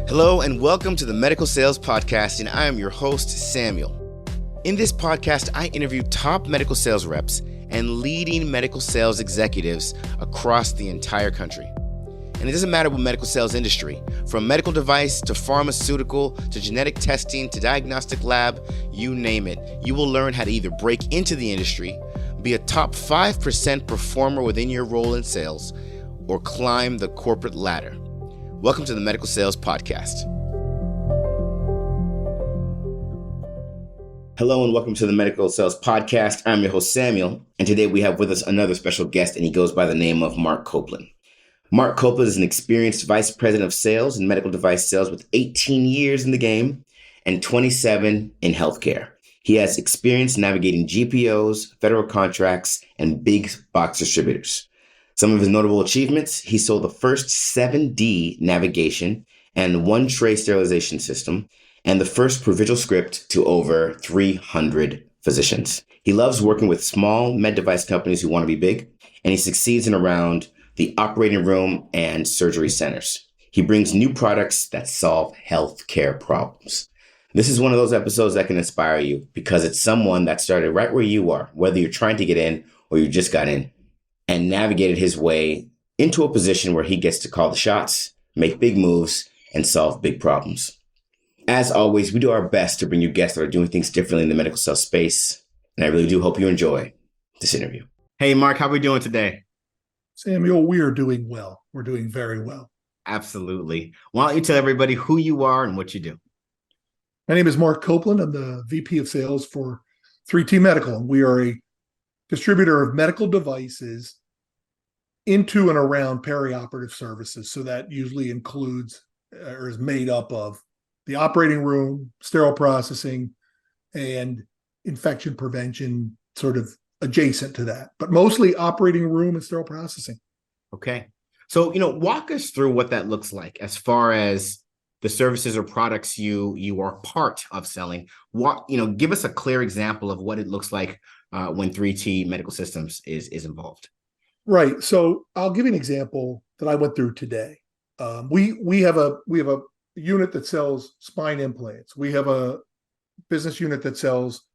Hello and welcome to the Medical Sales Podcast, and I am your host, Samuel. In this podcast, I interview top medical sales reps and leading medical sales executives across the entire country. And it doesn't matter what medical sales industry, from medical device to pharmaceutical to genetic testing to diagnostic lab, you name it. You will learn how to either break into the industry, be a top 5% performer within your role in sales, or climb the corporate ladder. Welcome to the Medical Sales Podcast. Hello and welcome to the Medical Sales Podcast. I'm your host, Samuel, and today we have with us another special guest, and he goes by the name of Mark Copeland. Mark Copeland is an experienced vice president of sales and medical device sales with 18 years in the game and 27 in healthcare. He has experience navigating GPOs, federal contracts, and big box distributors. Some of his notable achievements: he sold the first 7D navigation and one tray sterilization system, and the first provincial script to over 300 physicians. He loves working with small med device companies who want to be big, and he succeeds in around the operating room and surgery centers. He brings new products that solve healthcare problems. This is one of those episodes that can inspire you because it's someone that started right where you are, whether you're trying to get in or you just got in, and navigated his way into a position where he gets to call the shots, make big moves, and solve big problems. As always, we do our best to bring you guests that are doing things differently in the medical sales space, and I really do hope you enjoy this interview. Hey, Mark, how are we doing today? Samuel, we are doing well. We're doing very well. Absolutely. Why don't you tell everybody who you are and what you do? My name is Mark Copeland. I'm the VP of Sales for 3T Medical. We are a distributor of medical devices into and around perioperative services. So that usually includes or is made up of the operating room, sterile processing, and infection prevention, sort of adjacent to that, but mostly operating room and sterile processing. Okay. So, walk us through what that looks like as far as the services or products you are part of selling. Give us a clear example of what it looks like when 3T Medical Systems is involved. Right. So I'll give you an example that I went through today. We have a unit that sells spine implants. We have a business unit that sells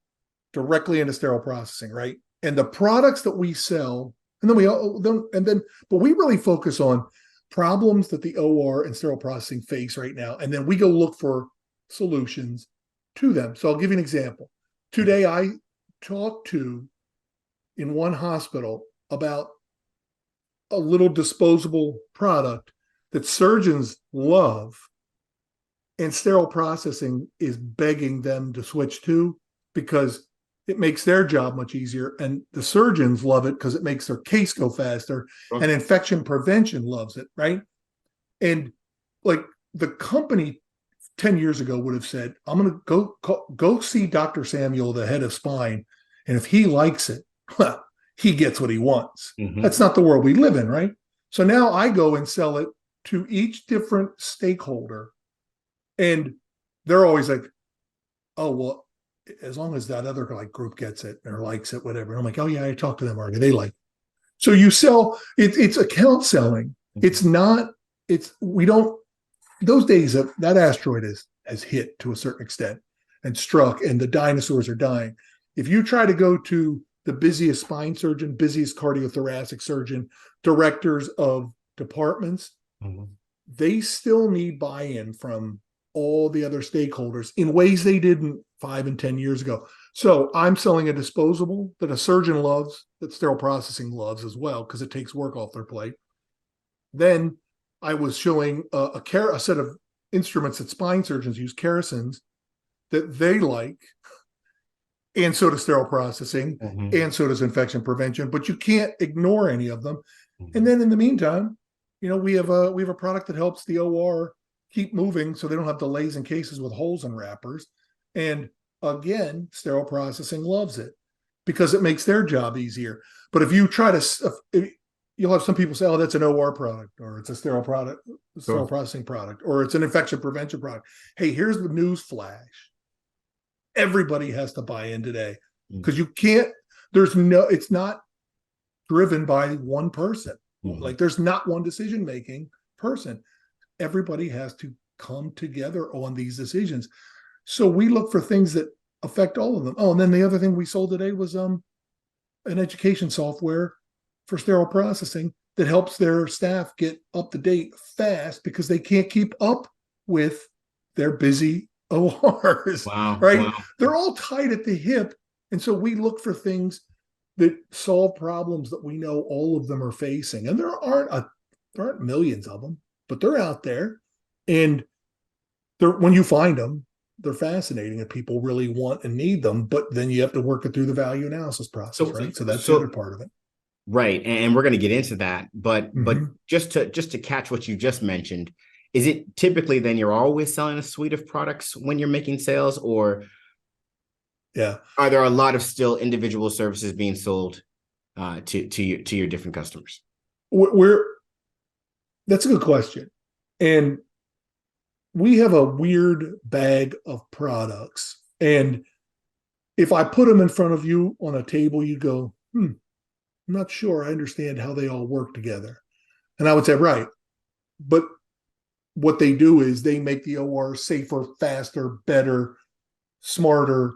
directly into sterile processing, right? And the products that we sell, but we really focus on problems that the OR and sterile processing face right now, and then we go look for solutions to them. So I'll give you an example. Today, I talked to in one hospital about a little disposable product that surgeons love, and sterile processing is begging them to switch to because it makes their job much easier, and the surgeons love it because it makes their case go faster, and infection prevention loves it, right? And like the company 10 years ago would have said, I'm going to go see Dr. Samuel, the head of spine, and if he likes it, well, he gets what he wants. Mm-hmm. That's not the world we live in, right? So now I go and sell it to each different stakeholder, and they're always like, oh, well, as long as that other group gets it or likes it, whatever. And I'm like, oh yeah, I talked to them already. They like it. So you sell, it's account selling. It's not, those days of that asteroid has hit to a certain extent and struck, and the dinosaurs are dying. If you try to go to the busiest spine surgeon, busiest cardiothoracic surgeon, directors of departments, they still need buy-in from all the other stakeholders in ways they didn't 5 and 10 years ago. So I'm selling a disposable that a surgeon loves, that sterile processing loves as well, because it takes work off their plate. Then I was showing a set of instruments that spine surgeons use, Kerisons, that they like, and so does sterile processing, and so does infection prevention, but you can't ignore any of them. And then in the meantime, we have a product that helps the OR keep moving so they don't have delays in cases with holes in wrappers. And again, sterile processing loves it because it makes their job easier. But if you try to, you'll have some people say, oh, that's an OR product, or it's a sterile product, sterile processing product, or it's an infection prevention product. Hey, here's the news flash. Everybody has to buy in today because you can't, it's not driven by one person. Like there's not one decision-making person. Everybody has to come together on these decisions. So we look for things that affect all of them. Oh, and then the other thing we sold today was an education software for sterile processing that helps their staff get up to date fast because they can't keep up with their busy ORs, Wow. right? Wow. They're all tied at the hip. And so we look for things that solve problems that we know all of them are facing. And there aren't millions of them, but they're out there. And when you find them, they're fascinating and people really want and need them. But then you have to work it through the value analysis process, right? So that's the other part of it. Right. And we're going to get into that. But Mm-hmm. just to catch what you just mentioned, is it typically then you're always selling a suite of products when you're making sales, or are there a lot of still individual services being sold to your different customers? That's a good question. And we have a weird bag of products. And if I put them in front of you on a table, you go, I'm not sure I understand how they all work together. And I would say, right. But what they do is they make the OR safer, faster, better, smarter.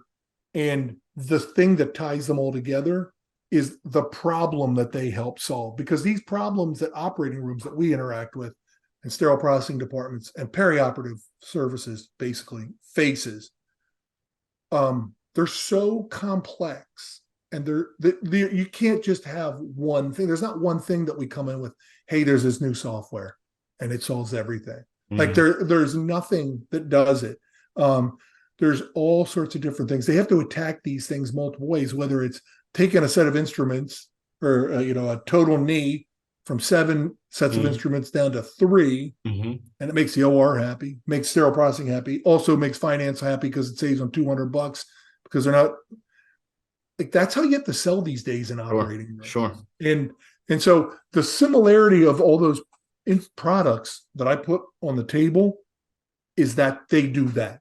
And the thing that ties them all together is the problem that they help solve. Because these problems that operating rooms that we interact with and sterile processing departments and perioperative services basically faces, they're so complex. And you can't just have one thing. There's not one thing that we come in with, hey, there's this new software and it solves everything. Mm-hmm. Like there's nothing that does it. There's all sorts of different things. They have to attack these things multiple ways, whether it's taking a set of instruments or, a total knee from 7 sets of instruments down to 3, and it makes the OR happy, makes sterile processing happy, also makes finance happy because it saves them $200 because they're not like, that's how you have to sell these days in operating. Sure. And so the similarity of all those products that I put on the table is that they do that.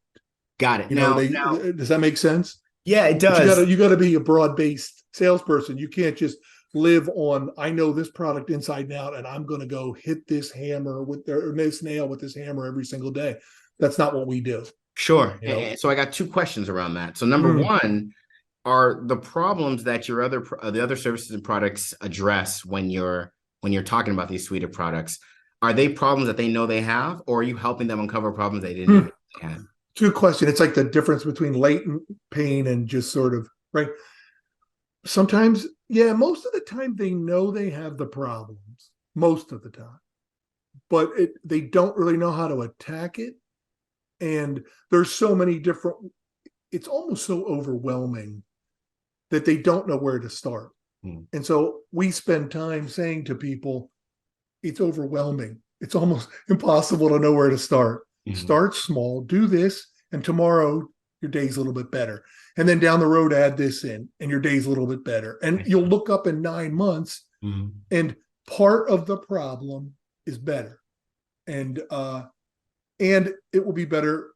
Got it. Now, does that make sense? Yeah, it does. But you got to be a broad-based salesperson. You can't just live on, I know this product inside and out, and I'm going to go hit this hammer or this nail with this hammer every single day. That's not what we do. Sure. And so I got 2 questions around that. So number one, are the problems that the other services and products address when you're talking about these suite of products, are they problems that they know they have, or are you helping them uncover problems they didn't even know they had? Good question. It's like the difference between latent pain and just sort of, right? Sometimes, most of the time they know they have the problems, most of the time, but they don't really know how to attack it. And there's so many different, it's almost so overwhelming that they don't know where to start. And so we spend time saying to people, it's overwhelming. It's almost impossible to know where to start. Start small, do this, and tomorrow your day's a little bit better. And then down the road, add this in, and your day's a little bit better. And you'll look up in 9 months, and part of the problem is better. And it will be better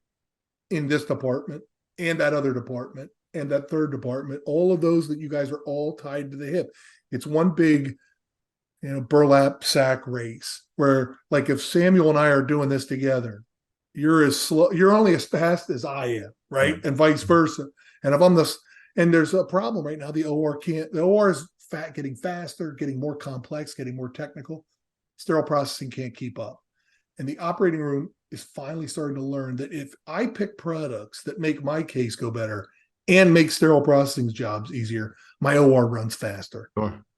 in this department and that other department and that third department, all of those that you guys are all tied to the hip. It's one big, burlap sack race where, like, if Samuel and I are doing this together, you're only as fast as I am, right? And vice versa. And if I'm and there's a problem right now, the OR is getting faster, getting more complex, getting more technical. Sterile processing can't keep up. And the operating room is finally starting to learn that if I pick products that make my case go better and make sterile processing's jobs easier, my OR runs faster.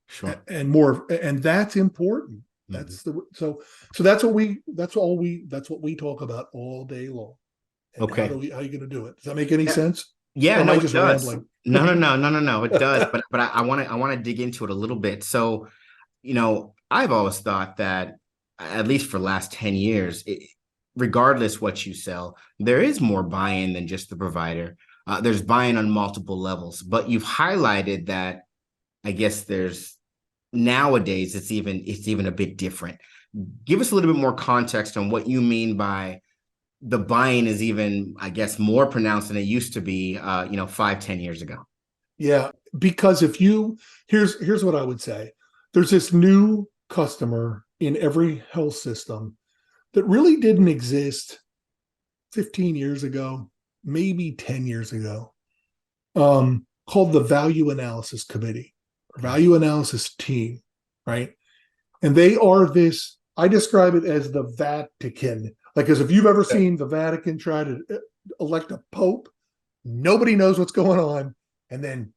Sure. And more, and that's important. That's so that's what we talk about all day long. And okay. How are you going to do it? Does that make any sense? Yeah, no, it does. Rambling? No, it does. But I want to dig into it a little bit. So, I've always thought that, at least for the last 10 years, regardless what you sell, there is more buy-in than just the provider. There's buy-in on multiple levels. But you've highlighted that, I guess nowadays it's even a bit different. Give us a little bit more context on what you mean by the buy-in is even, I guess, more pronounced than it used to be, 5-10 years ago. Yeah, because here's what I would say. There's this new customer in every health system that really didn't exist 15 years ago, maybe 10 years ago, called the Value Analysis Committee, or Value Analysis Team, right? And they are this, I describe it as the Vatican. Like, as if you've ever seen the Vatican try to elect a pope, nobody knows what's going on. And then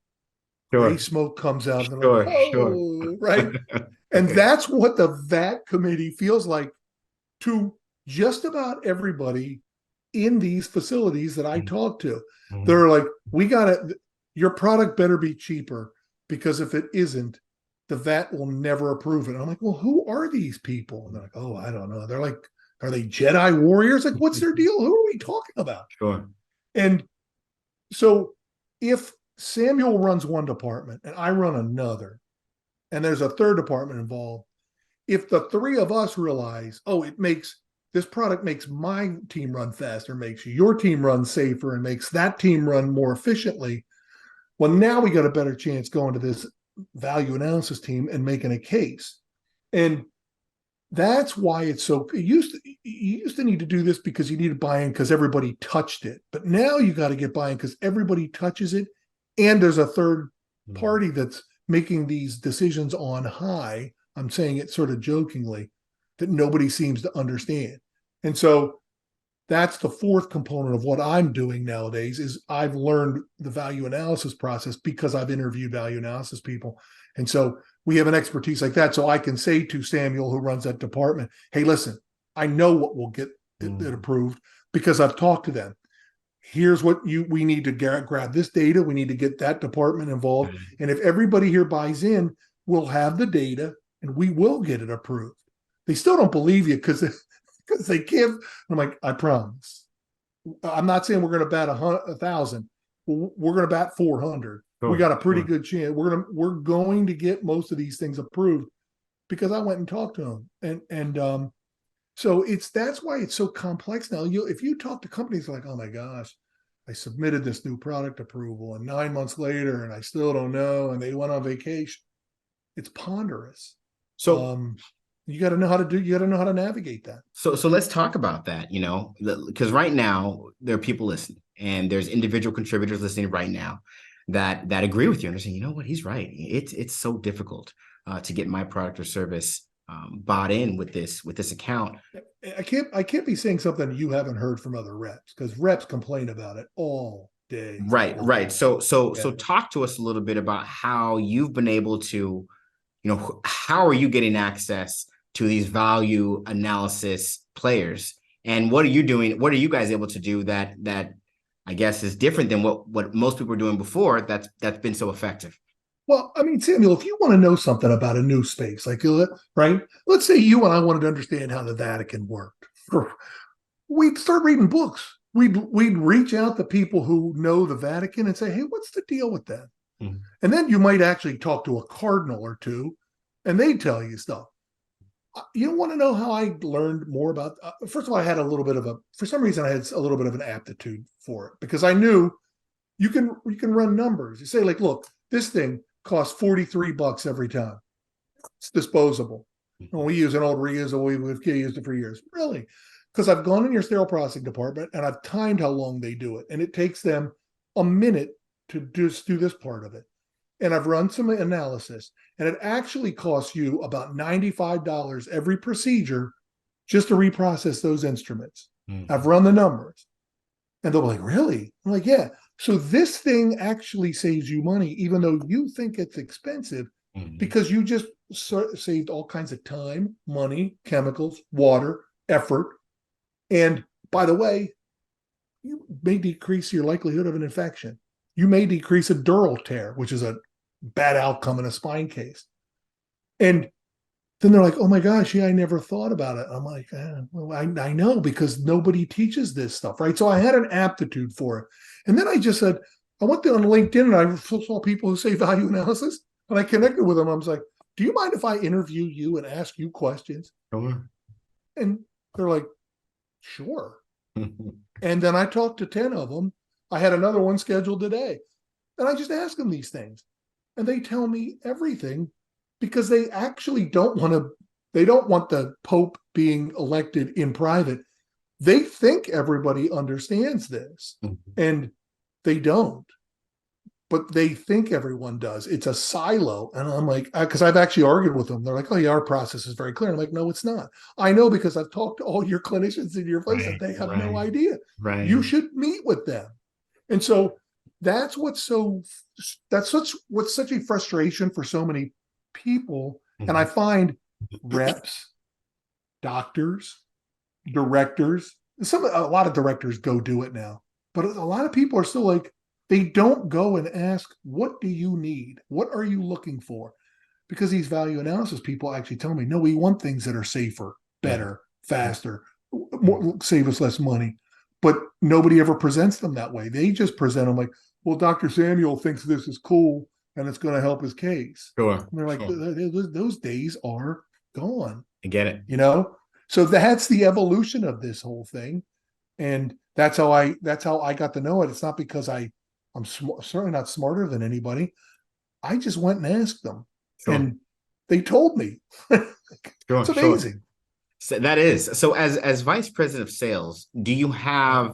gray smoke comes out, and they're like, oh, right. And that's what the VAT committee feels like to just about everybody in these facilities that I talk to. They're like, your product better be cheaper, because if it isn't, the VAT will never approve it. I'm like, well, who are these people? And they're like, oh, I don't know. They're like, are they Jedi warriors? Like, what's their deal? Who are we talking about? Sure. And so if Samuel runs one department and I run another, and there's a third department involved, if the three of us realize, oh, this product makes my team run faster, makes your team run safer, and makes that team run more efficiently, well, now we got a better chance going to this value analysis team and making a case. And that's why it's so, you used to need to do this because you needed buy-in because everybody touched it. But now you got to get buy-in because everybody touches it. And there's a third party that's making these decisions on high. I'm saying it sort of jokingly, that nobody seems to understand. And so that's the fourth component of what I'm doing nowadays, is I've learned the value analysis process because I've interviewed value analysis people. And so we have an expertise like that. So I can say to Samuel, who runs that department, hey, listen, I know what will get it approved because I've talked to them. Here's what we need to grab this data. We need to get that department involved. And if everybody here buys in, we'll have the data and we will get it approved. They still don't believe you because they can't. I'm like, I promise. I'm not saying we're going to bat 1,000. We're going to bat 400. Sure, we got a pretty good chance. We're going to get most of these things approved because I went and talked to them. And so that's why it's so complex now. If you talk to companies like, oh my gosh, I submitted this new product approval and 9 months later and I still don't know, and they went on vacation. It's ponderous. So you got to know how to navigate that. So let's talk about that, because right now there are people listening and there's individual contributors listening right now that agree with you and they're saying, you know what, he's right. It's so difficult to get my product or service bought in with this account. I can't be saying something you haven't heard from other reps, because reps complain about it all day. Right. So talk to us a little bit about how you've been able to, how are you getting access to these value analysis players, and what are you doing? What are you guys able to do that I guess is different than what most people were doing before that's been so effective? Well, I mean, Samuel, if you want to know something about a new space, like, right, let's say you and I wanted to understand how the Vatican worked, we'd start reading books. We'd reach out to people who know the Vatican and say, hey, what's the deal with that? Mm-hmm. And then you might actually talk to a cardinal or two, and they tell you stuff. You want to know how I learned more about? First of all, I had for some reason, I had a little bit of an aptitude for it, because I knew you can run numbers. You say, like, look, this thing costs $43 every time. It's disposable. And we use an old reusable. We've used it for years. Really? Because I've gone in your sterile processing department and I've timed how long they do it. And it takes them a minute to just do this part of it. And I've run some analysis, and it actually costs you about $95 every procedure just to reprocess those instruments. Mm-hmm. I've run the numbers. And they'll be like, really? I'm like, yeah. So this thing actually saves you money, even though you think it's expensive, mm-hmm. because you just saved all kinds of time, money, chemicals, water, effort. And by the way, you may decrease your likelihood of an infection. You may decrease a dural tear, which is a bad outcome in a spine case. And then they're like, oh my gosh, yeah, I never thought about it. I'm like, well, I know, because nobody teaches this stuff, right? So I had an aptitude for it. And then I just said, I went on LinkedIn and I saw people who say value analysis, and I connected with them. I was like, do you mind if I interview you and ask you questions? Sure. And they're like, sure. And then I talked to 10 of them. I had another one scheduled today. And I just ask them these things. And they tell me everything, because they actually don't want the Pope being elected in private. they think everybody understands this, and they don't. But they think everyone does. It's a silo. And I'm like, because I've actually argued with them. They're like, oh, yeah, our process is very clear. I'm like, no, it's not. I know because I've talked to all your clinicians in your place and they have no idea. You should meet with them. And so that's what's such a frustration for so many people. And I find reps, doctors, directors, a lot of directors go do it now. But a lot of people are still like, they don't go and ask, what do you need? What are you looking for? Because these value analysis people actually tell me, no, we want things that are safer, better, faster, more, save us less money. But nobody ever presents them that way. They just present them like, well, Dr. Samuel thinks this is cool and it's going to help his case. Sure. And they're like, those days are gone. I get it. You know? So that's the evolution of this whole thing. And that's how I got to know it. It's not because I'm certainly not smarter than anybody. I just went and asked them, and they told me. It's amazing. So that is so. As vice president of sales, do you have?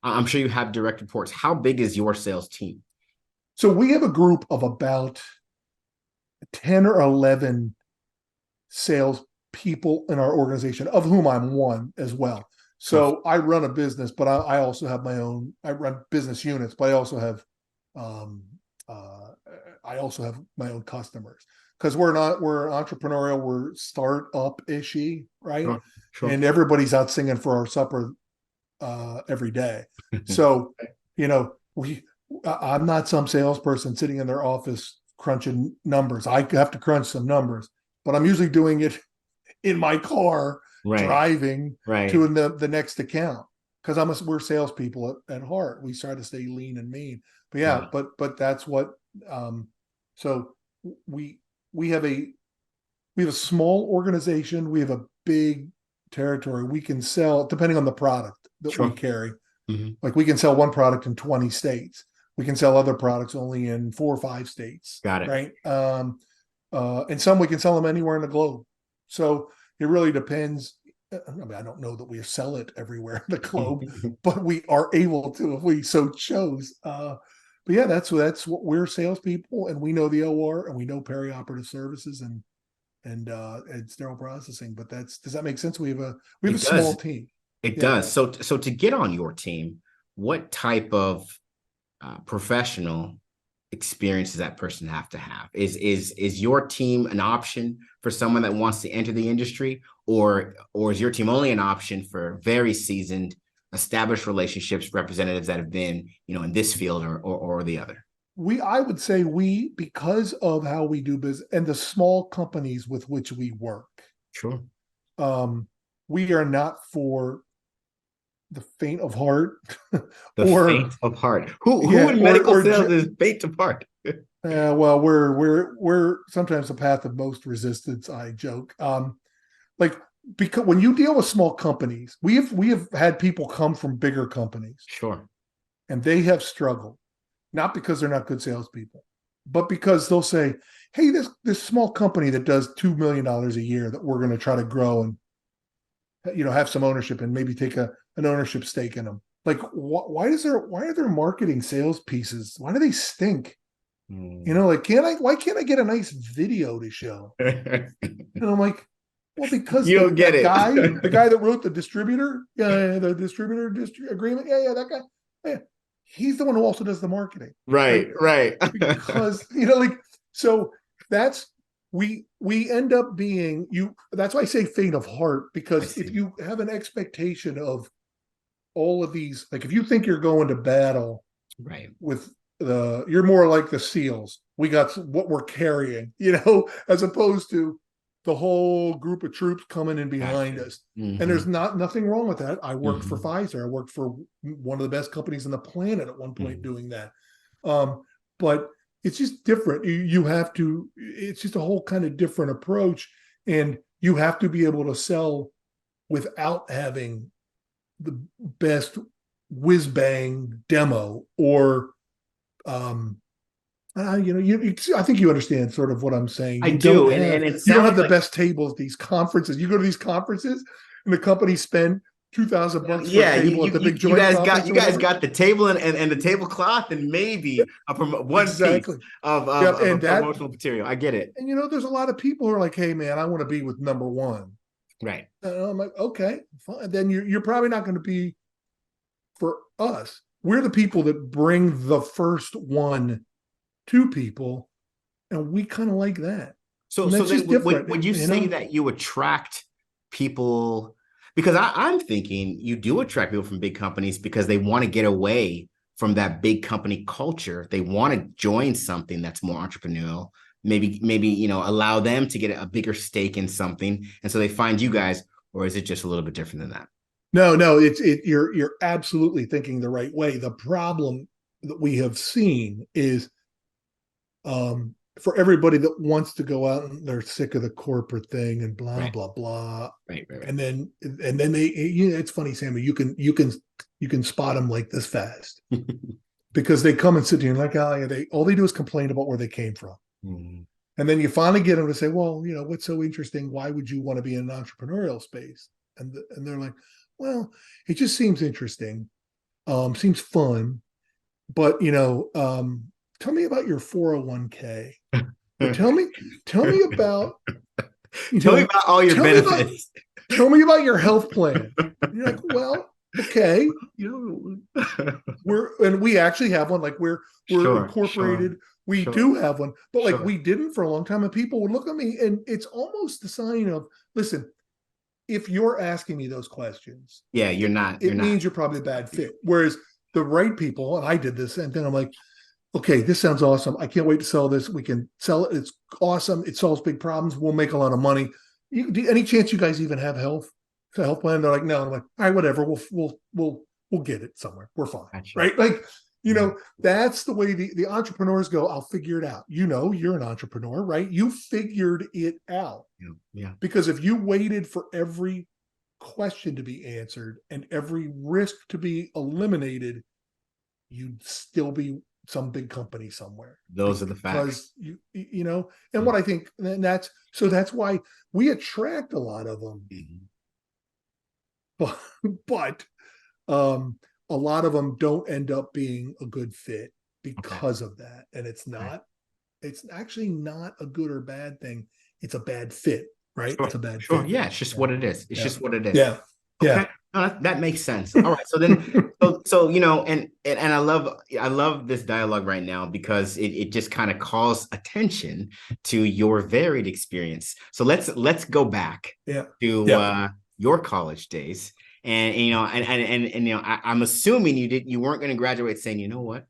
I'm sure you have direct reports. How big is your sales team? So we have a group of about 10 or 11 sales people in our organization, of whom I'm one as well. So I run a business, but I also have my own. I run business units, but I also have my own customers, because we're entrepreneurial, we're startup-ishy, right? Sure. And everybody's out singing for our supper every day. So I'm not some salesperson sitting in their office crunching numbers. I have to crunch some numbers, but I'm usually doing it in my car. Driving to the next account, because we're salespeople at heart. We try to stay lean and mean. But but that's what. So we have a small organization. We have a big territory. We can sell, depending on the product that we carry. Like we can sell one product in 20 states. We can sell other products only in 4 or 5 states. Got it. Right. And some we can sell them anywhere in the globe. So it really depends. I mean, I don't know that we sell it everywhere in the globe, but we are able to if we so chose. But yeah, that's what we're salespeople, and we know the OR, and we know perioperative services and sterile processing. But does that make sense? We have a small team. It does. So to get on your team, what type of professional experience does that person have to have? Is your team an option for someone that wants to enter the industry, or is your team only an option for very seasoned, established relationships representatives that have been, in this field or the other? I would say because of how we do business and the small companies with which we work. Sure. We are not for the faint of heart. Faint of heart. Who in medical sales is faint of heart? Well, we're sometimes the path of most resistance. I joke. Because when you deal with small companies, we have had people come from bigger companies. Sure. And they have struggled, not because they're not good salespeople, but because they'll say, hey, this small company that does $2 million a year that we're going to try to grow and have some ownership and maybe take an ownership stake in them. Like, why are there marketing sales pieces? Why do they stink? Why can't I get a nice video to show? And I'm like, well, because you don't get it. The guy that wrote the distributor, the distributor agreement, that guy, he's the one who also does the marketing. Right. Because so that's we end up being that's why I say faint of heart, because if you have an expectation of all of these, like if you think you're going to battle with you're more like the SEALs. We got what we're carrying, as opposed to the whole group of troops coming in behind us. And there's nothing wrong with that. I worked for Pfizer. I worked for one of the best companies on the planet at one point doing that. But it's just different. It's just a whole kind of different approach. And you have to be able to sell without having the best whiz bang demo or, I think you understand sort of what I'm saying. I do. And you don't have the best table at these conferences. You go to these conferences and the companies spend $2,000 for a Yeah, table at the big joint conference. you guys got the table and the tablecloth and maybe one Exactly. piece of Yep. of a promotional material. I get it. And there's a lot of people who are like, hey man, I want to be with number one. Right. And I'm like, okay, fine. Then you're probably not going to be for us. We're the people that bring the first one to people, and we kind of like that. So And that's then just different. would you say that you attract people? Because I'm thinking you do attract people from big companies because they want to get away from that big company culture. They want to join something that's more entrepreneurial. Maybe allow them to get a bigger stake in something, and so they find you guys. Or is it just a little bit different than that? No, you're absolutely thinking the right way. The problem that we have seen is for everybody that wants to go out and they're sick of the corporate thing and blah Right. blah blah. Right. And then they it's funny, Sammy, you can spot them like this fast because they come and sit here and like, oh, yeah, all they do is complain about where they came from. Mm-hmm. And then you finally get them to say, well, what's so interesting? Why would you want to be in an entrepreneurial space? And they're like, well, it just seems interesting, seems fun, but tell me about your 401k. Or tell me about Tell me about all your benefits. Tell me about your health plan. And you're like, well, okay. We actually have one. Like we're incorporated. Sure, we do have one, but like we didn't for a long time. And people would look at me, and it's almost the sign of, listen, if you're asking me those questions, yeah, you're not. It means you're probably a bad fit. Whereas the right people, and I did this, and then I'm like, okay, this sounds awesome. I can't wait to sell this. We can sell it. It's awesome. It solves big problems. We'll make a lot of money. Any chance you guys even have health plan? They're like, no. I'm like, all right, whatever. We'll get it somewhere. We're fine, gotcha. Right? Like, that's the way the entrepreneurs go. I'll figure it out. You're an entrepreneur, right? You figured it out. Yeah. Because if you waited for every question to be answered and every risk to be eliminated, you'd still be some big company somewhere. Those are the facts. Because and what I think, and that's why we attract a lot of them. Mm-hmm. But a lot of them don't end up being a good fit because of that. And it's actually not a good or bad thing. It's a bad fit, right? Sure. It's a bad fit. Yeah, it's just what it is. It's just what it is. Yeah. Okay. Yeah. No, that makes sense. All right. So then, and I love this dialogue right now because it just kind of calls attention to your varied experience. So let's go back to your college days. And I'm assuming you weren't going to graduate saying, you know what,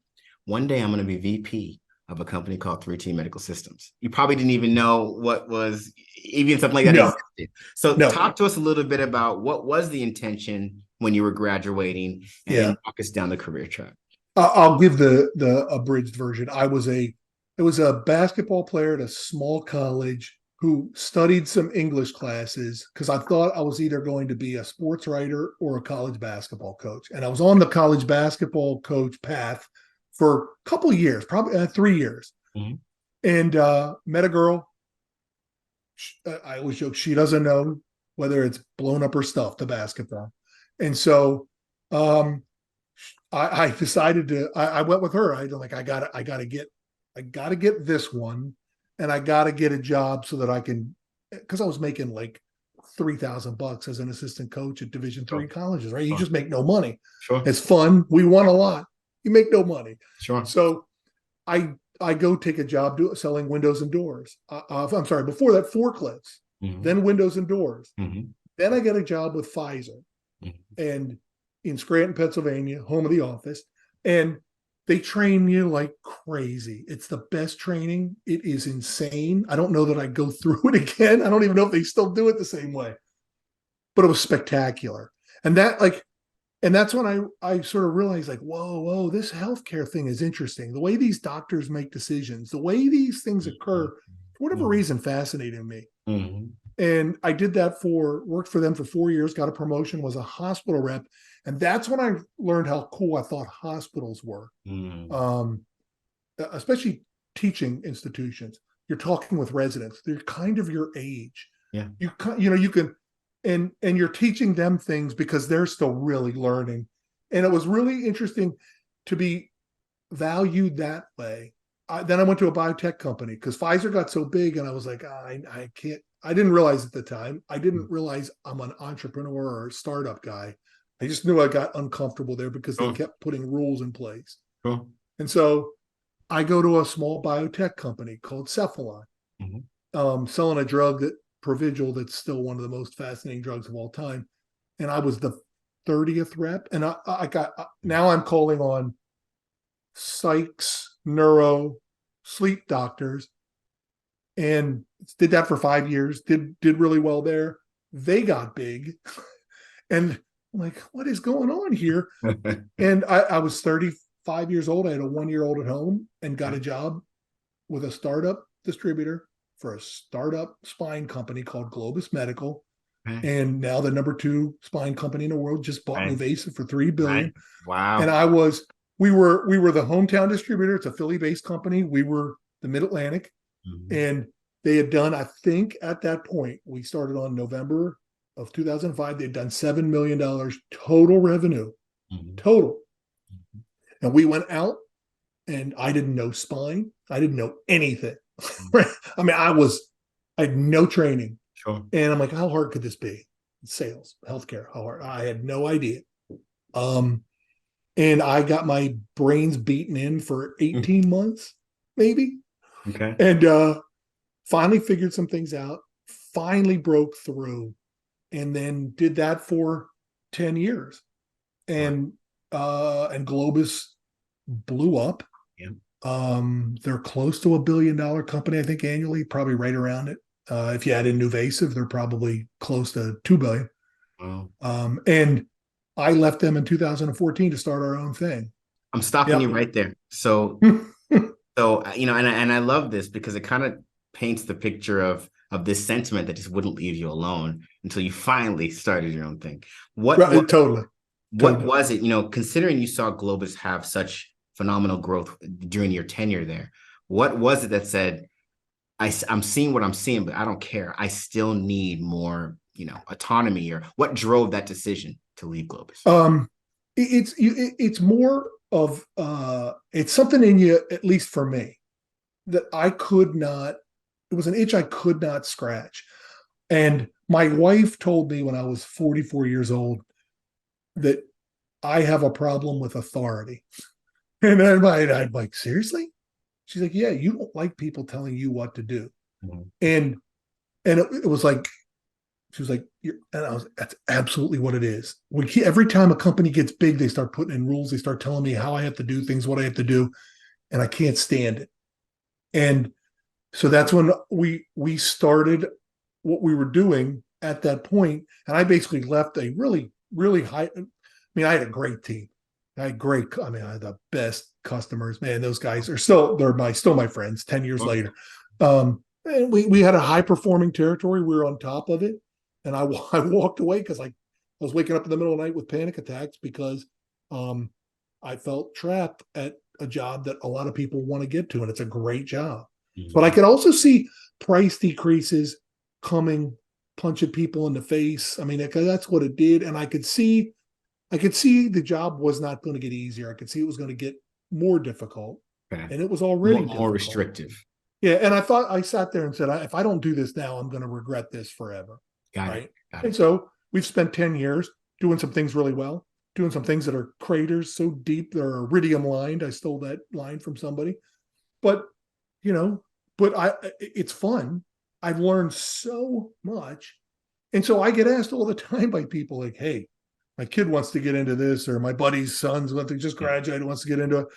one day I'm going to be VP of a company called 3T Medical Systems. You probably didn't even know what was even something like that existed. So talk to us a little bit about what was the intention when you were graduating, and then walk us down the career track. I'll give the abridged version. I was a basketball player at a small college who studied some English classes because I thought I was either going to be a sports writer or a college basketball coach. And I was on the college basketball coach path for a couple of years, probably 3 years. Mm-hmm. And met a girl. I always joke, she doesn't know whether it's blown up her stuff, the basketball. And so I decided I went with her. I gotta get this one, and I gotta get a job so that I can, because I was making like $3,000 as an assistant coach at Division III colleges, right? You just make no money. Sure. It's fun. We won a lot. You make no money. Sure. So I go take a job selling windows and doors. I'm sorry, before that, forklifts, then windows and doors. Mm-hmm. Then I get a job with Pfizer and in Scranton, Pennsylvania, home of the office. And they train you like crazy. It's the best training. It is insane. I don't know that I'd go through it again. I don't even know if they still do it the same way. But it was spectacular. And that's when I sort of realized, like, whoa, this healthcare thing is interesting. The way these doctors make decisions, the way these things occur, for whatever reason, fascinated me. Mm-hmm. And I did that worked for them for 4 years, got a promotion, was a hospital rep. And that's when I learned how cool I thought hospitals were, especially teaching institutions. You're talking with residents. They're kind of your age. Yeah. You can, and you're teaching them things because they're still really learning. And it was really interesting to be valued that way. Then I went to a biotech company because Pfizer got so big, and I was like, I can't. I didn't realize at the time. I didn't realize I'm an entrepreneur or a startup guy. I just knew I got uncomfortable there because they kept putting rules in place. Cool. And so I go to a small biotech company called Cephalon, selling a drug that Provigil that's still one of the most fascinating drugs of all time. And I was the 30th rep, and I got now I'm calling on psychs, neuro, sleep doctors, and did that for 5 years. Did really well there. They got big, and I'm like, what is going on here? And I was 35 years old. I had a 1-year-old at home and got a job with a startup distributor for a startup spine company called Globus Medical. And now the number 2 spine company in the world, just bought NuVasive for $3 billion. Wow. And we were the hometown distributor. It's a Philly-based company. We were the Mid-Atlantic. And they had done, I think at that point, we started on November of 2005. They'd done $7 million total revenue, total. And we went out, and I didn't know spine. I didn't know anything. I mean, I had no training. Sure. And I'm like, how hard could this be? Sales, healthcare, how hard? I had no idea. And I got my brains beaten in for 18 months, maybe. Okay. And finally figured some things out, finally broke through, and then did that for 10 years. And Globus blew up. Yeah. They're close to $1 billion company, I think, annually, probably right around it. If you add in NuVasive, they're probably close to $2 billion. Wow. And I left them in 2014 to start our own thing. I'm stopping you right there. So, and I love this because it kind of paints the picture of this sentiment that just wouldn't leave you alone until you finally started your own thing. Totally. What was it, considering you saw Globus have such phenomenal growth during your tenure there, what was it that said, I'm seeing what I'm seeing, but I don't care. I still need more, autonomy, or what drove that decision to leave Globus? It's more of it's something in you, at least for me, that it was an itch I could not scratch. And my wife told me when I was 44 years old that I have a problem with authority. And then I'm like, seriously? She's like, yeah, you don't like people telling you what to do. And it was like, she was like, that's absolutely what it is. Every time a company gets big, they start putting in rules. They start telling me how I have to do things, what I have to do, and I can't stand it. And so that's when we started what we were doing at that point. And I basically left a really, really high. I had a great team. I had the best customers, man. Those guys are still my friends 10 years later. And we had a high performing territory. We were on top of it. And I walked away because I was waking up in the middle of the night with panic attacks because I felt trapped at a job that a lot of people want to get to. And it's a great job. But I could also see price decreases coming, punching people in the face. That's what it did. And I could see the job was not going to get easier. I could see it was going to get more difficult. Okay. And it was already more restrictive. Yeah. And I sat there and said, if I don't do this now, I'm going to regret this forever. Got it. And so we've spent 10 years doing some things really well, doing some things that are craters so deep, they're iridium lined. I stole that line from somebody. But, it's fun. I've learned so much. And so I get asked all the time by people like, hey, my kid wants to get into this, or my buddy's son's just graduated, wants to get into it.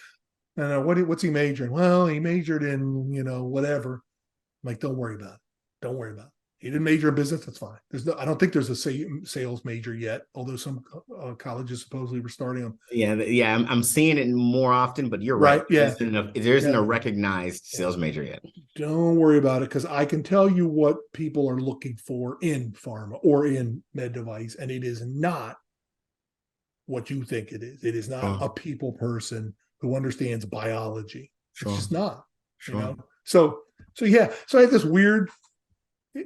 And what's he majoring? Well, he majored in, whatever. I'm like, don't worry about it. Don't worry about it. He didn't major in business. That's fine. I don't think there's a sales major yet, although some colleges supposedly were starting them. Yeah. I'm seeing it more often, but you're right. Yeah. There isn't a recognized sales major yet. Don't worry about it, because I can tell you what people are looking for in pharma or in med device, and it is not what you think it is. It is not a people person who understands biology. It's just not. So yeah. So I had this weird,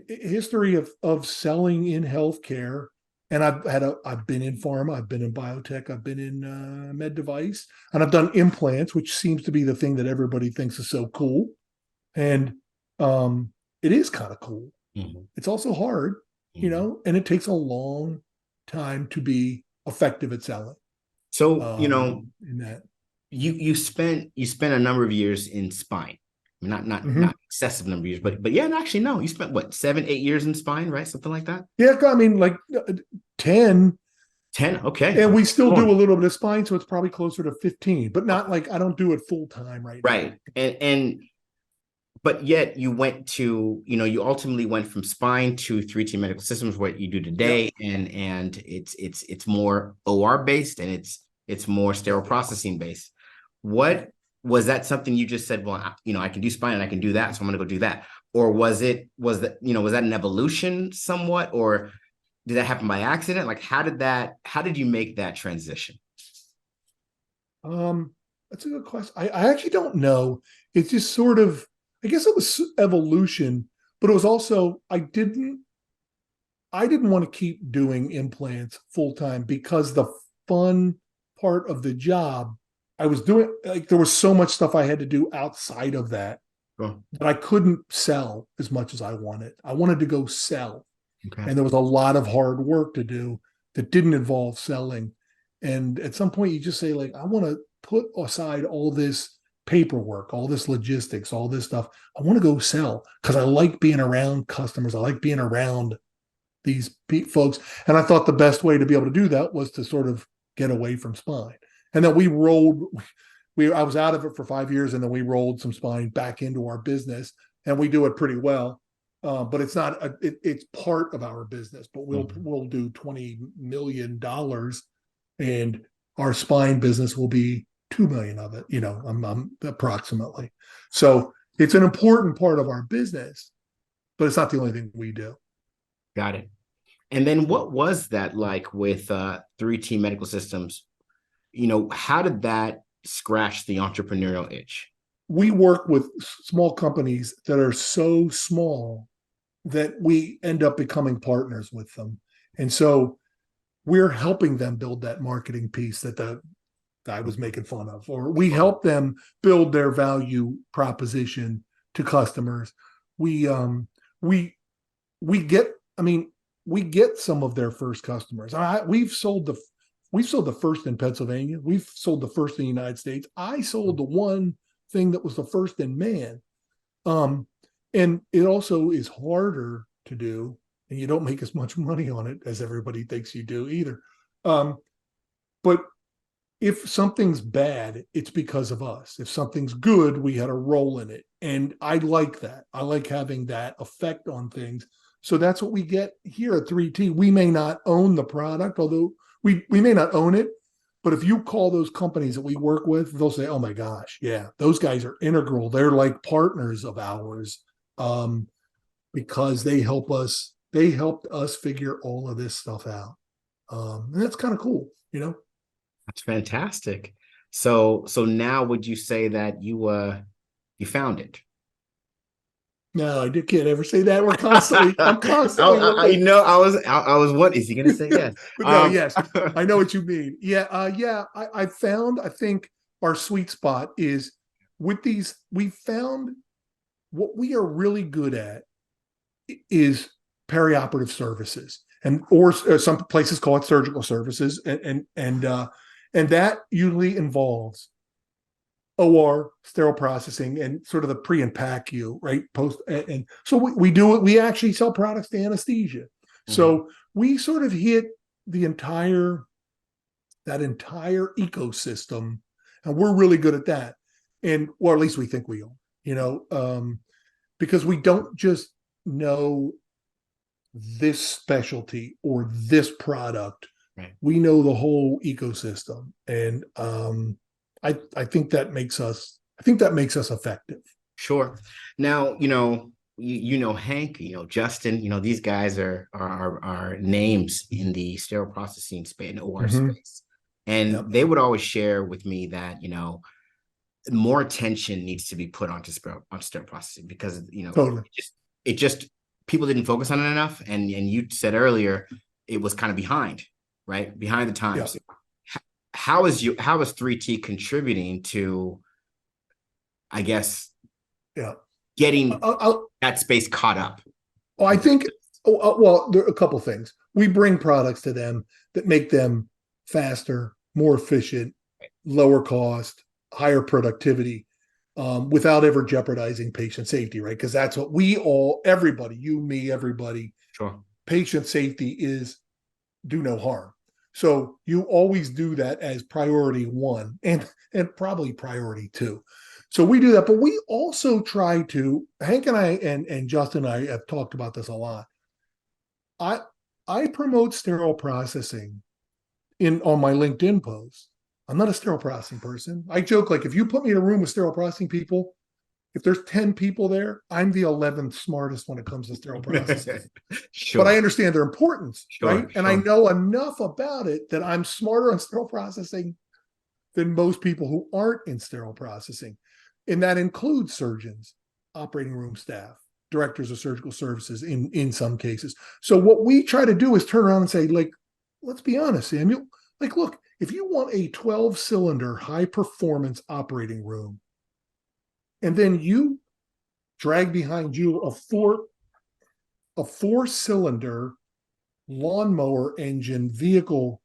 history of selling in healthcare, and I've been in pharma, I've been in biotech, I've been in med device, and I've done implants, which seems to be the thing that everybody thinks is so cool, and it is kind of cool. Mm-hmm. It's also hard, and it takes a long time to be effective at selling. So, In that. you spent a number of years in spine. Not excessive number of years, but yeah, actually no, you spent what, 7-8 years in spine, right? Something like that. Yeah, I mean, like 10. 10. Okay. And we still do a little bit of spine, so it's probably closer to 15, but not like I don't do it full time right now. Right. And but yet you went to, you ultimately went from spine to 3T Medical Systems, what you do today. Yep. And it's more OR based, and it's more sterile processing based. What was that something you just said, well, I can do spine and I can do that, so I'm going to go do that? Or was that an evolution somewhat, or did that happen by accident? Like, how did you make that transition? That's a good question. I actually don't know. It's just sort of, I guess it was evolution, but it was also, I didn't want to keep doing implants full time because the fun part of the job I was doing, like there was so much stuff I had to do outside of that that I couldn't sell as much as I wanted. I wanted to go sell. Okay. And there was a lot of hard work to do that didn't involve selling. And at some point you just say, like, I want to put aside all this paperwork, all this logistics, all this stuff. I want to go sell because I like being around customers. I like being around these folks. And I thought the best way to be able to do that was to sort of get away from spine. And then I was out of it for 5 years, and then we rolled some spine back into our business, and we do it pretty well. But it's not, it's part of our business, but we'll do $20 million, and our spine business will be 2 million of it, I'm approximately. So it's an important part of our business, but it's not the only thing we do. Got it. And then what was that like with 3T Medical Systems? How did that scratch the entrepreneurial itch? We work with small companies that are so small that we end up becoming partners with them. And so we're helping them build that marketing piece that the guy was making fun of, or we help them build their value proposition to customers. We get some of their first customers. We've sold the first in Pennsylvania. We've sold the first in the United States. I sold the one thing that was the first in man. And it also is harder to do, and you don't make as much money on it as everybody thinks you do either. But if something's bad, it's because of us. If something's good, we had a role in it. And I like that. I like having that effect on things. So that's what we get here at 3T. We may not own the product, although we may not own it, but if you call those companies that we work with, they'll say, oh my gosh, yeah, those guys are integral. They're like partners of ours, because they helped us figure all of this stuff out. And that's kind of cool, That's fantastic. So now would you say that you found it? No, I can't ever say that. I'm constantly. I was what is he going to say? Yes. But no, yes, I know what you mean. Yeah. I think our sweet spot is with these. We found what we are really good at is perioperative services, or some places call it surgical services, and that usually involves OR, sterile processing, and sort of the pre and PACU, right? Post, and so we do it. We actually sell products to anesthesia. Mm-hmm. So we sort of hit that entire ecosystem, and we're really good at that. And or at least we think we are, because we don't just know this specialty or this product. Right. We know the whole ecosystem, and I think that makes us effective. Sure. Now, Hank, Justin, these guys are names in the sterile processing space, in OR space. And they would always share with me that, more attention needs to be put onto sterile processing because, totally. it just people didn't focus on it enough. And you said earlier it was kind of behind, right? Behind the Yeah. times. How is 3T contributing to, I guess, Yeah. getting I'll, that space caught up? well, I think, well, there are a couple things. We bring products to them that make them faster, more efficient, lower cost, higher productivity, without ever jeopardizing patient safety, right? Because that's what everybody, you, me, everybody, Sure. patient safety is do no harm. So you always do that as priority one and probably priority two. So we do that, but we also try to, Hank and I and Justin and I have talked about this a lot. I I promote sterile processing in on my LinkedIn posts. I'm not a sterile processing person. I joke like if you put me in a room with sterile processing people, if there's 10 people there, I'm the 11th smartest when it comes to sterile processing. But I Sure. understand their importance, right? Sure. And I Sure. know enough about it that I'm smarter on sterile processing than most people who aren't in sterile processing. And that includes surgeons, operating room staff, directors of surgical services in some cases. So what we try to do is turn around and say, like, let's be honest, Samuel. Like, look, if you want a 12-cylinder high performance operating room, and then you drag behind you a four-cylinder lawnmower engine vehicle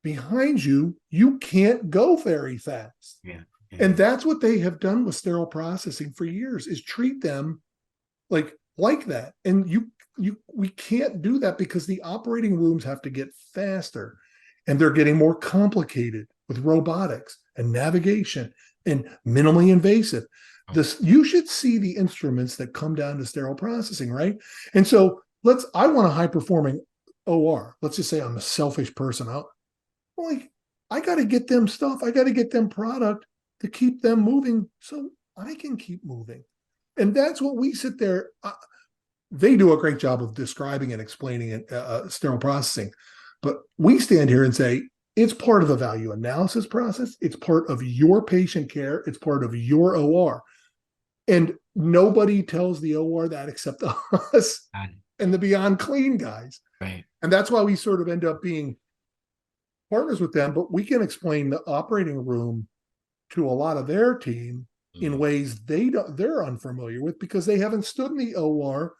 behind you, you can't go very fast. Yeah. Yeah. And that's what they have done with sterile processing for years, is treat them like that. And we can't do that because the operating rooms have to get faster, and they're getting more complicated with robotics and navigation and minimally invasive. You should see the instruments that come down to sterile processing, right? And so I want a high performing OR. Let's just say I'm a selfish person. I got to get them stuff. I got to get them product to keep them moving so I can keep moving. And that's what we sit there. They do a great job of describing and explaining it, sterile processing. But we stand here and say, it's part of the value analysis process. It's part of your patient care. It's part of your OR. And nobody tells the OR that except us and the Beyond Clean guys. Right. And that's why we sort of end up being partners with them, but we can explain the operating room to a lot of their team in ways they're unfamiliar with because they haven't stood in the OR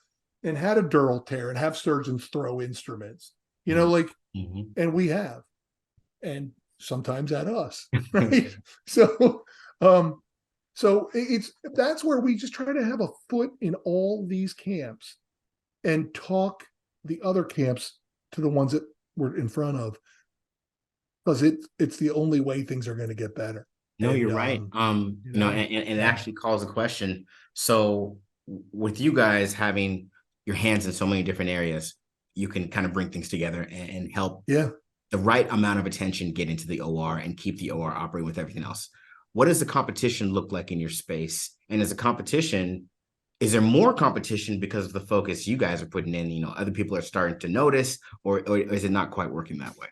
and had a dural tear and have surgeons throw instruments, and we have, and sometimes at us, right? So that's where we just try to have a foot in all these camps and talk the other camps to the ones that we're in front of, because it's the only way things are going to get better. No, you're right. And it actually calls a question. So with you guys having your hands in so many different areas, you can kind of bring things together and help the right amount of attention get into the OR and keep the OR operating with everything else. What does the competition look like in your space? And as a competition, is there more competition because of the focus you guys are putting in? Other people are starting to notice, or is it not quite working that way?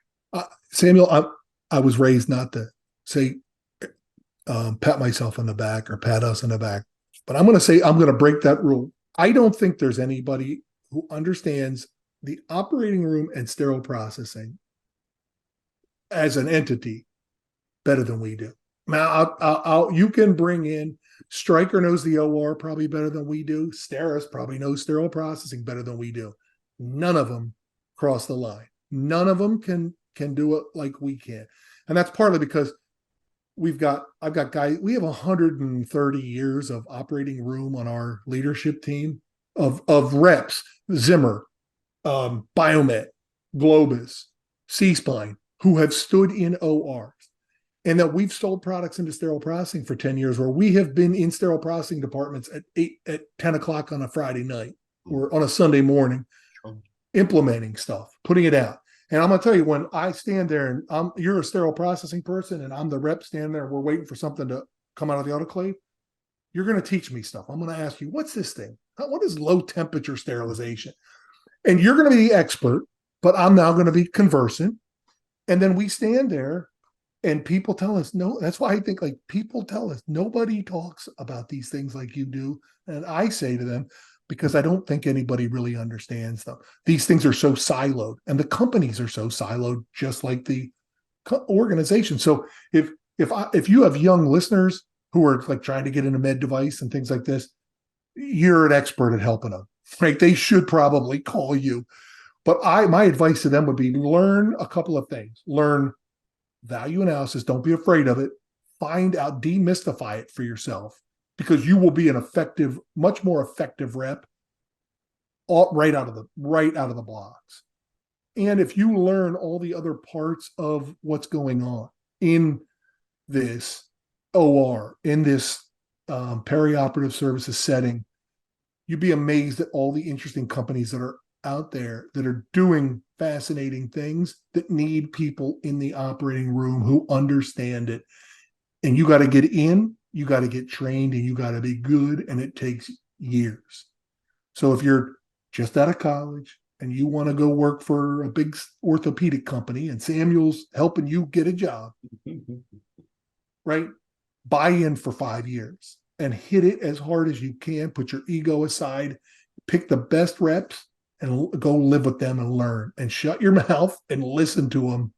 Samuel, I was raised not to say, pat myself on the back or pat us on the back, but I'm going to break that rule. I don't think there's anybody who understands the operating room and sterile processing as an entity better than we do. Now, you can bring in Stryker knows the OR probably better than we do. Steris probably knows sterile processing better than we do. None of them cross the line. None of them can do it like we can, and that's partly because I've got guys. We have 130 years of operating room on our leadership team of reps. Zimmer, Biomet, Globus, C-Spine, who have stood in ORs, and that we've sold products into sterile processing for 10 years, where we have been in sterile processing departments at 10 o'clock on a Friday night or on a Sunday morning, implementing stuff, putting it out. And I'm going to tell you, when I stand there and you're a sterile processing person and I'm the rep standing there, we're waiting for something to come out of the autoclave, you're going to teach me stuff. I'm going to ask you, what's this thing? What is low temperature sterilization? And you're going to be the expert, but I'm now going to be conversant. And then we stand there and people tell us, no, that's why I think people tell us nobody talks about these things like you do. And I say to them, because I don't think anybody really understands them. These things are so siloed, and the companies are so siloed, just like the organization. So if you have young listeners who are like trying to get into med device and things like this, you're an expert at helping them, right? They should probably call you. But my advice to them would be learn a couple of things. Learn value analysis. Don't be afraid of it. Find out, demystify it for yourself, because you will be an effective, much more effective rep right out of the blocks. And if you learn all the other parts of what's going on in this OR, in this perioperative services setting, you'd be amazed at all the interesting companies that are out there that are doing fascinating things that need people in the operating room who understand it. And you got to get in, you got to get trained, and you got to be good, and it takes years. So if you're just out of college and you want to go work for a big orthopedic company and Samuel's helping you get a job, right? Buy in for 5 years and hit it as hard as you can. Put your ego aside, pick the best reps and go live with them and learn, and shut your mouth and listen to them,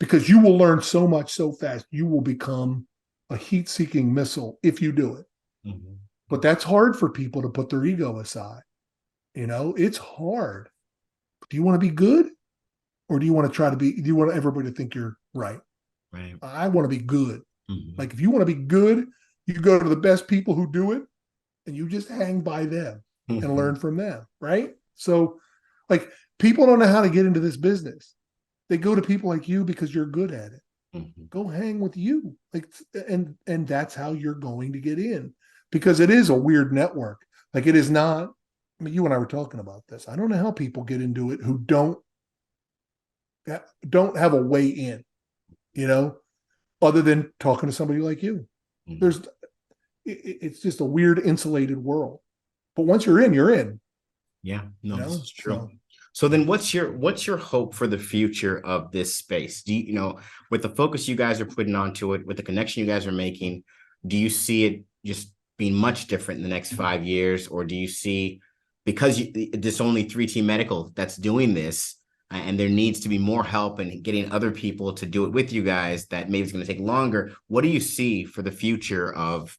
because you will learn so much so fast. You will become a heat-seeking missile if you do it. Mm-hmm. But that's hard for people to put their ego aside. It's hard. Do you want to be good, or do you want everybody to think you're right? Right. I want to be good. Mm-hmm. Like, if you want to be good, you go to the best people who do it, and you just hang by them and learn from them, right? So, like, people don't know how to get into this business. They go to people like you because you're good at it. Mm-hmm. Go hang with you, like, and that's how you're going to get in, because it is a weird network. Like, it is not. I mean, you and I were talking about this. I don't know how people get into it who don't have a way in, other than talking to somebody like you. Mm-hmm. It's just a weird insulated world. But once you're in, you're in. Yeah, no, this is true. So then what's your hope for the future of this space? Do you, with the focus you guys are putting onto it, with the connection you guys are making, do you see it just being much different in the next 5 years? Or do you see, because there's only 3T Medical that's doing this, and there needs to be more help in getting other people to do it with you guys, that maybe it's going to take longer? What do you see for the future of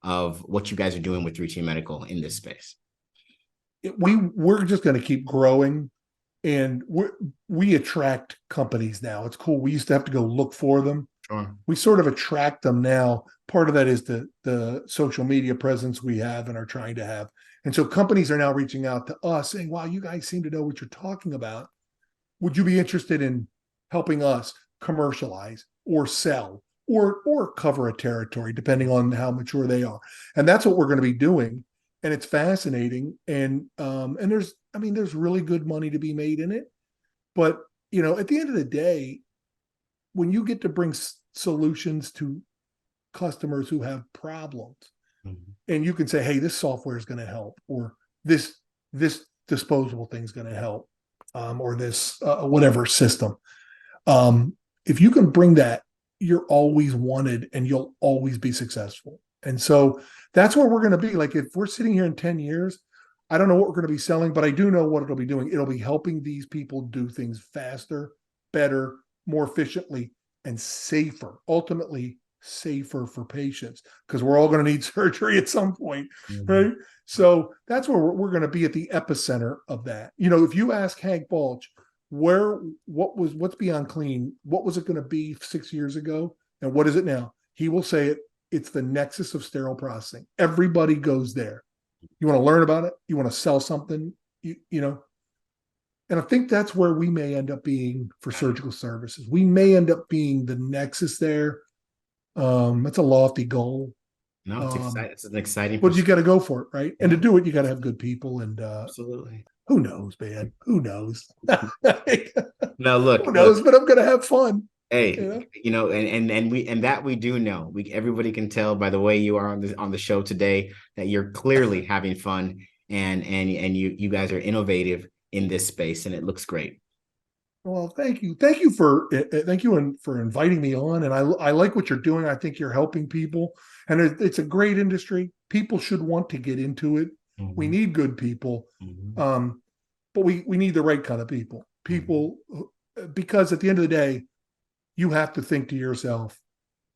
what you guys are doing with 3T Medical in this space? We're just going to keep growing, and we attract companies now. It's cool. We used to have to go look for them. Sure. We sort of attract them now. Part of that is the social media presence we have and are trying to have. And so companies are now reaching out to us saying, wow, you guys seem to know what you're talking about. Would you be interested in helping us commercialize or sell or cover a territory, depending on how mature they are? And that's what we're going to be doing. And it's fascinating. And there's really good money to be made in it. But, at the end of the day, when you get to bring solutions to customers who have problems, mm-hmm. and you can say, hey, this software is going to help, or this disposable thing is going to help, or this whatever system. If you can bring that, you're always wanted and you'll always be successful. And so that's where we're going to be. Like, if we're sitting here in 10 years, I don't know what we're going to be selling, but I do know what it'll be doing. It'll be helping these people do things faster, better, more efficiently, and safer, ultimately safer for patients, because we're all going to need surgery at some point, mm-hmm. right? So that's where we're going to be, at the epicenter of that. If you ask Hank Balch, what's Beyond Clean, what was it going to be 6 years ago, and what is it now? He will say it's the nexus of sterile processing. Everybody goes there. You want to learn about it, you want to sell something, and I think that's where we may end up being for surgical services. We may end up being the nexus there. That's a lofty goal. No, it's exciting. It's an exciting. But you got to go for it, right? And to do it, you got to have good people. And absolutely. Who knows, man? Who knows? No, look. Who knows? But I'm gonna have fun. Hey, and that we do know. Everybody can tell by the way you are on the show today that you're clearly having fun, and you guys are innovative in this space, and it looks great. Well, thank you for inviting me on, and I like what you're doing. I think you're helping people, and it's a great industry. People should want to get into it. We need good people. But we need the right kind of people. Because at the end of the day, you have to think to yourself,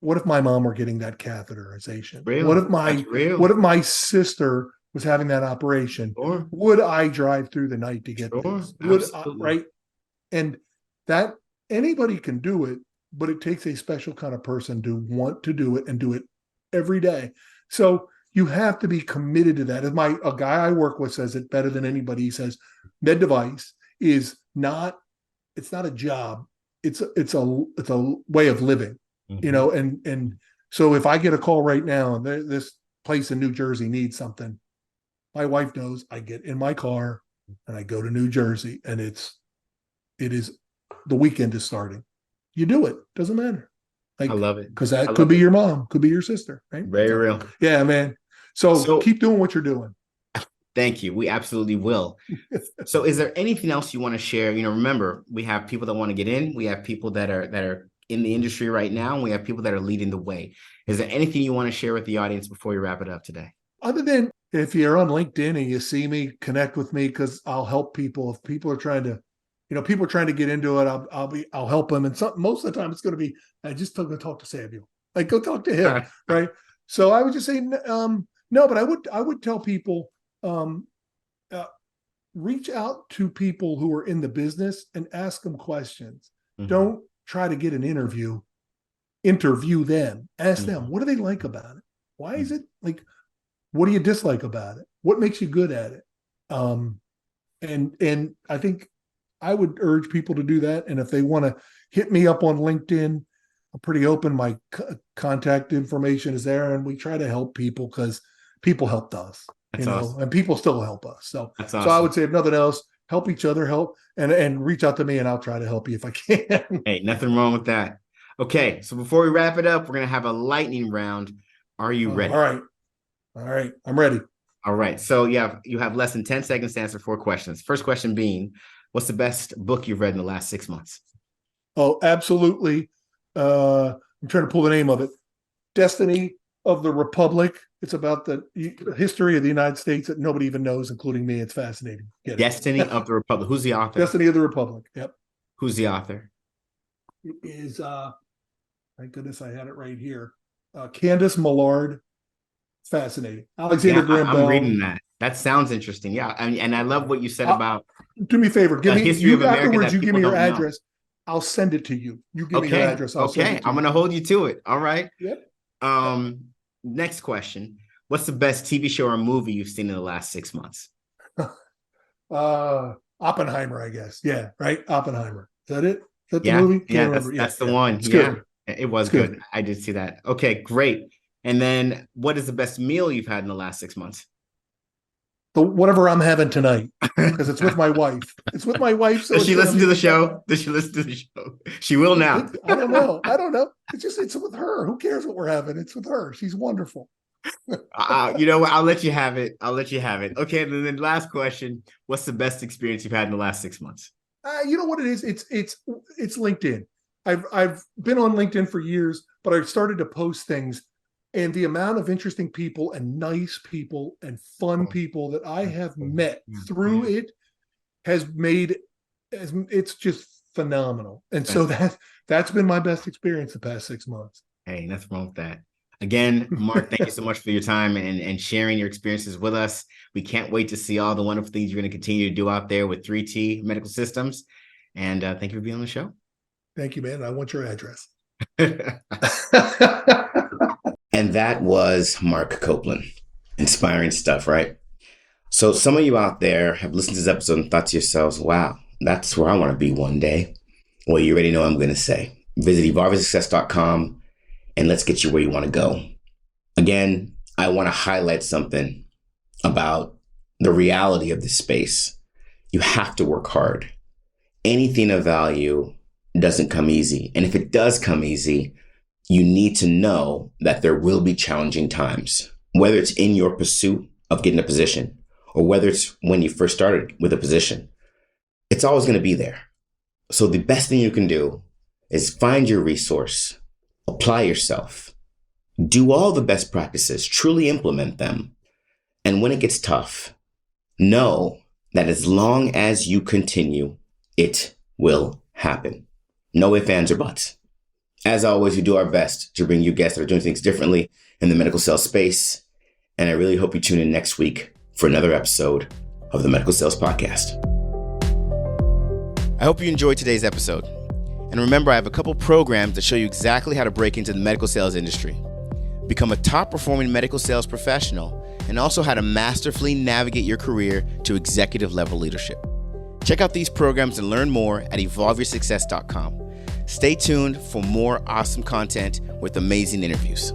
what if my mom were getting that catheterization? Real. What if my sister was having that operation? Sure. Would I drive through the night to get this? Right? And that anybody can do it, but it takes a special kind of person to want to do it and do it every day. So you have to be committed to that. As a guy I work with says it better than anybody. He says, med device is not, it's not a job. It's a way of living, and so if I get a call right now and this place in New Jersey needs something, my wife knows I get in my car and I go to New Jersey, and it is the weekend is starting. You do it. Doesn't matter. I love it. Because that could be your mom, could be your sister, right? Very real. Yeah, man. So keep doing what you're doing. Thank you. We absolutely will. So is there anything else you want to share? Remember, we have people that want to get in. We have people that are in the industry right now. And we have people that are leading the way. Is there anything you want to share with the audience before we wrap it up today? Other than if you're on LinkedIn and you see me, connect with me, because I'll help people. If people are trying to, get into it, I'll help them. And most of the time it's going to be, I just go talk to Samuel. Like, go talk to him. Right. So I would just say, no, but I would tell people, reach out to people who are in the business and ask them questions. Don't try to get an interview them. Ask them, what do they like about it? Why is it like, what do you dislike about it? What makes you good at it? And I think I would urge people to do that. And if they want to hit me up on LinkedIn, I'm pretty open. My contact information is there, and we try to help people because people helped us. That's awesome. And people still help us. So, that's awesome. So I would say, if nothing else, help each other, and reach out to me, and I'll try to help you if I can. Hey, nothing wrong with that. Okay, so before we wrap it up, we're gonna have a lightning round. Are you ready? All right, I'm ready. All right. So you have less than 10 seconds to answer 4 questions. First question being, what's the best book you've read in the last 6 months? Oh, absolutely. I'm trying to pull the name of it. Destiny of the Republic. It's about the history of the United States that nobody even knows, including me. It's fascinating. Destiny of the Republic. Who's the author? Destiny of the Republic. Yep. Who's the author? It is, thank goodness I had it right here. Candace Millard. It's fascinating. Alexander Graham Bell. I'm reading that. That sounds interesting. Yeah. And I love what you said about. Do me a favor. Give me history of America. Afterwards, you give me your address. I'll send it to you. You give me your address. I'll send it to I'm going to hold you to it. All right. Yep. Next question. What's the best TV show or movie you've seen in the last 6 months? Oppenheimer, I guess. Yeah, right? Oppenheimer. Is that it? Is that the movie? That's the one. It's good. It was good. I did see that. Okay, great. And then what is the best meal you've had in the last 6 months? Whatever I'm having tonight, because it's with my wife. It's with my wife. So Does she listen to the show? Does she listen to the show? She will now. I don't know. It's with her. Who cares what we're having? It's with her. She's wonderful. You know what? I'll let you have it. Okay. And then last question. What's the best experience you've had in the last 6 months? You know what it is? It's LinkedIn. I've been on LinkedIn for years, but I've started to post things. And the amount of interesting people and nice people and fun people that I have met through it it's just phenomenal. And so that's been my best experience the past 6 months. Hey, nothing wrong with that. Again, Mark, thank you so much for your time and sharing your experiences with us. We can't wait to see all the wonderful things you're going to continue to do out there with 3T Medical Systems. And thank you for being on the show. Thank you, man. I want your address. And that was Mark Copeland. Inspiring stuff, right? So some of you out there have listened to this episode and thought to yourselves, wow, that's where I want to be one day. Well, you already know what I'm going to say. Visit evolvesuccess.com and let's get you where you want to go. Again, I want to highlight something about the reality of this space. You have to work hard. Anything of value doesn't come easy. And if it does come easy, you need to know that there will be challenging times, whether it's in your pursuit of getting a position or whether it's when you first started with a position. It's always going to be there. So the best thing you can do is find your resource, apply yourself, do all the best practices, truly implement them, And when it gets tough, know that as long as you continue, it will happen. No ifs, ands, or buts. As always, we do our best to bring you guests that are doing things differently in the medical sales space. And I really hope you tune in next week for another episode of the Medical Sales Podcast. I hope you enjoyed today's episode. And remember, I have a couple programs that show you exactly how to break into the medical sales industry, become a top-performing medical sales professional, and also how to masterfully navigate your career to executive-level leadership. Check out these programs and learn more at evolveyoursuccess.com. Stay tuned for more awesome content with amazing interviews.